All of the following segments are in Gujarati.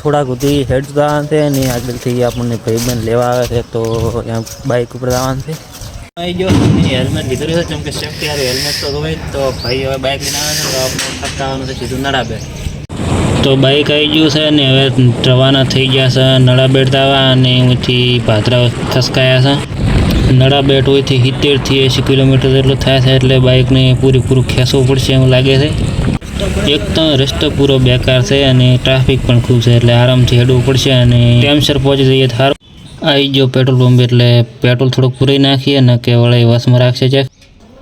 થોડાક સુધી હેડ જવાનું છે અને આગળથી આપણને ભાઈબંધ લેવા આવે છે તો ત્યાં બાઇક ઉપર જવાનું છે. આવી ગયો હેલ્મેટ લીધું છે જેમ કે સેફ્ટી યાર હેલ્મેટ તો હોય તો ભાઈ હવે બાઇક લઈને આવે છે તો આપણે ખટકાવાનું છે સીધું નડાબેટ. તો બાઇક આવી ગયું છે ને હવે રવાના થઈ ગયા છે નડાબેટ આવવા અને અહીંથી પાદરા ખસકાયા છે. નડાબેટ હોયથી 70 થી 80 કિલોમીટર જેટલું થાય છે એટલે બાઇકને પૂરેપૂરું ખેંચવું પડશે એવું લાગે છે. એક તો રસ્તો પૂરો બેકાર છે અને ટ્રાફિક પણ ખૂબ છે એટલે આરામથી હેડવું પડશે અને ટાઈમસર પહોંચી જઈએ તો સારું. આવી ગયો પેટ્રોલ પંપ એટલે પેટ્રોલ થોડુંક પૂરી નાખીએ ને કે વળે વસમાં રાખશે છે.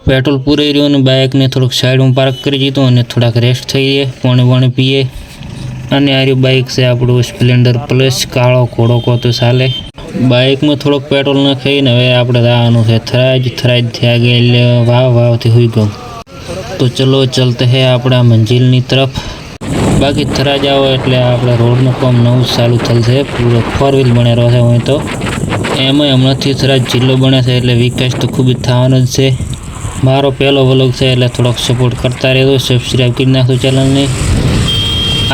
પેટ્રોલ પૂરાઈ રહ્યું અને બાઇકને થોડુંક સાઈડમાં પાર્ક કરી દીધું અને થોડાક રેસ્ટ થઈ જાય, પાણી પીએ. અને આ રહ્યું બાઇક છે આપણું સ્પ્લેન્ડર પ્લસ, કાળો ઘોડો કહો તો ચાલે. બાઇકમાં થોડોક પેટ્રોલ નાખીને હવે આપણે જવાનું છે થરાજથી આગળ વાવથી હોઈ ગયું. તો ચલો ચલતે હે આપણા મંજિલની તરફ. બાકી થરાજ આવો એટલે આપણે રોડનું કામ નવું ચાલુ થશે, પૂરો 4 વ્હીલ બને રહ્યો છે અહીં તો. એમાં હમણાંથી થરાજ જિલ્લો બને છે એટલે વિકાસ તો ખૂબ જ થવાનો જ છે. મારો પહેલો વ્લોગ છે એટલે થોડોક સપોર્ટ કરતા રહેજો, સબસ્ક્રાઈબ કરી નાખજો ચેનલને.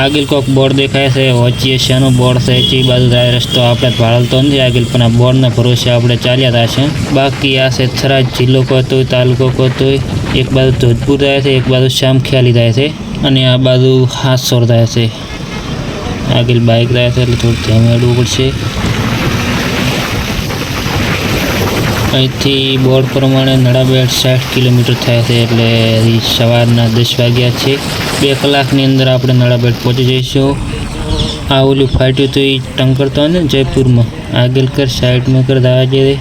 આગળ કોઈક બોર્ડ દેખાય છે, વચ્ચે શાનું બોર્ડ છે, એ બાજુ જાય રસ્તો આપણે ભાળતો નથી આગળ, પણ આ બોર્ડના ભરોસે આપણે ચાલ્યા હતા. બાકી આ છે થરાજ જિલ્લો કહેતોય, તાલુકો કહેતોય. એક બાજુ જોધપુર જાય છે, એક બાજુ શામખ્યાલી જાય છે અને આ બાજુ હાથસોર જાય છે. આગળ બાઇક જાય છે એટલે થોડું ધ્યાન મેળવવું પડશે. અહીંથી બોર્ડ પ્રમાણે નડાબેટ 60 કિલોમીટર થાય છે એટલે સવારના 10 વાગ્યા છે. 2 કલાકની અંદર આપણે નડાબેટ પહોંચી જઈશું. આ ઓલું ફાટ્યું તો એ ટંકર તો ને જયપુરમાં આગળ કર સાઈડમાં કર દાવા જઈએ.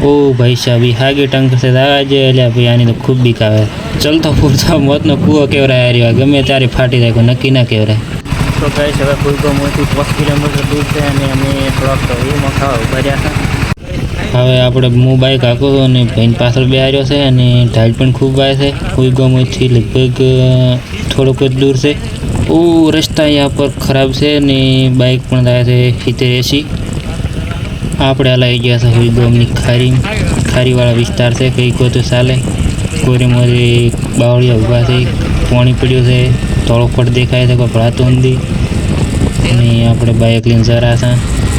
ઓ ભાઈ સાહેબ હાગે ટંકર છે દાવા જઈએ એટલે ભાઈ આની તો ખૂબ બીક આવે. ચલતો પૂરતો મોતનો કૂવો કેવરાય હાર્યો, ગમે ત્યારે ફાટી જાય કોઈ નક્કી ના કેવરાય. તો ગાઈસ હવે ફૂલગામથી 5 કિલોમીટર દૂર છે અને અમે થોડાક એમાં ખાવા ઉભા રહ્યા હતા. હવે આપણે હું બાઇક હાંકું છું અને ભાઈને પાછળ બેહાર્યો છે અને ઢાળ પણ ખૂબ આવે છે. ફૂલગામથી લગભગ થોડુંક જ દૂર છે. રસ્તા અહીંયા પર ખરાબ છે અને બાઇક પણ થાય છે 70-80. આપણે હાલ આવી ગયા છે ફૂલગામની ખારીવાળા વિસ્તાર છે, કંઈ કહો તો ચાલે. કોરીમોરી બાવળિયા ઊભા છે, પાણી પડ્યું છે, થોડો ફટ દેખાય છે, કોઈ ભરાતું નથી અને આપણે બાઇક લઈને જરા છે.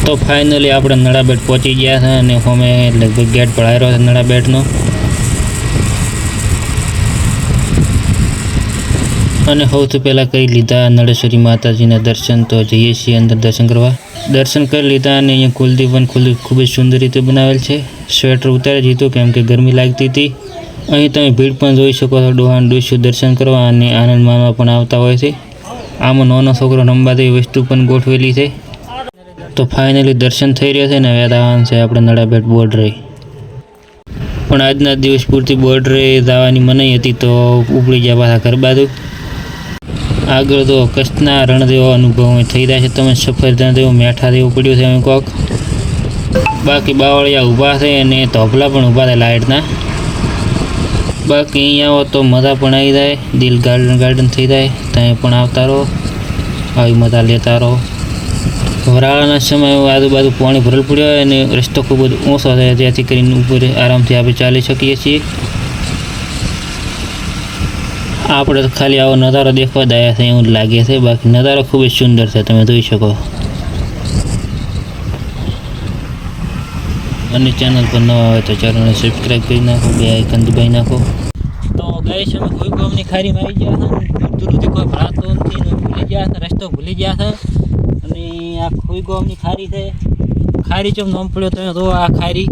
તો ફાઇનલી આપણે નડાબેટ પહોંચી ગયા છે અને અમે લગભગ ગેટ ભરાઈ રહ્યો છે નડાબેટનો. અને સૌથી પહેલાં કરી લીધા નળેશ્વરી માતાજીના દર્શન, તો જઈએ છીએ અંદર દર્શન કરવા. દર્શન કરી લીધા અને અહીંયા કુલદીપ ખૂબ જ સુંદર રીતે બનાવેલ છે. સ્વેટર ઉતારી દીધું કેમ કે ગરમી લાગતી હતી. અહીં તમે ભીડ પણ જોઈ શકો છો, ડોહાન ડોસ્યું દર્શન કરવા અને આનંદ માણવા પણ આવતા હોય છે. આમાં નાનો છોકરો રમવા જેવી વસ્તુ પણ ગોઠવેલી છે. તો ફાઇનલી દર્શન થઈ રહ્યા છે ને હવે આવવાનું છે આપણે નડાબેટ બોર્ડરે. પણ આજના દિવસ પૂરતી બોર્ડરે જવાની મનાઈ હતી તો ઉપડી ગયા પાછા ઘર બાજુ. આગળ તો કચ્છના રણ જેવો અનુભવ થઈ રહ્યા છે, તમે સફરજન જેવું મેઠા જેવું પડ્યું છે કોક. બાકી બાવળિયા ઊભા છે અને ધોપલા પણ ઊભા છે લાઇટના. બાકી અહીંયા આવો તો મજા પણ આવી જાય, દિલ ગાર્ડન થઈ જાય. ત્યાં પણ આવતા રહો, આવી મજા લેતા રહો. વરાળાના સમયે આજુબાજુ પાણી ભરેલ પડ્યો હોય અને રસ્તો ખૂબ જ ઊંચો છે, જેથી કરીને ઉપર આરામથી આપણે ચાલી શકીએ છીએ. આપણે તો ખાલી આવો નજારો દેખવા જ આવ્યા છે એવું લાગે છે, બાકી નજારો ખૂબ જ સુંદર છે, તમે જોઈ શકો. અને ચેનલ પર નવા હોય તો ચેનલને સબસ્ક્રાઈબ કરી નાખો, બે આઇકન દબાવી નાખો. તો ગાઈસ અમે ફૂલગામની ખારીમાં આવી ગયા હતા. દૂરથી કોઈ ભરાતો નથી, ભૂલી ગયા હતા, રસ્તો ભૂલી ગયા હતા. અને આ ફૂલગામની ખારી છે. ખારી ચમ નામ પડ્યો તમે તો આ ખારી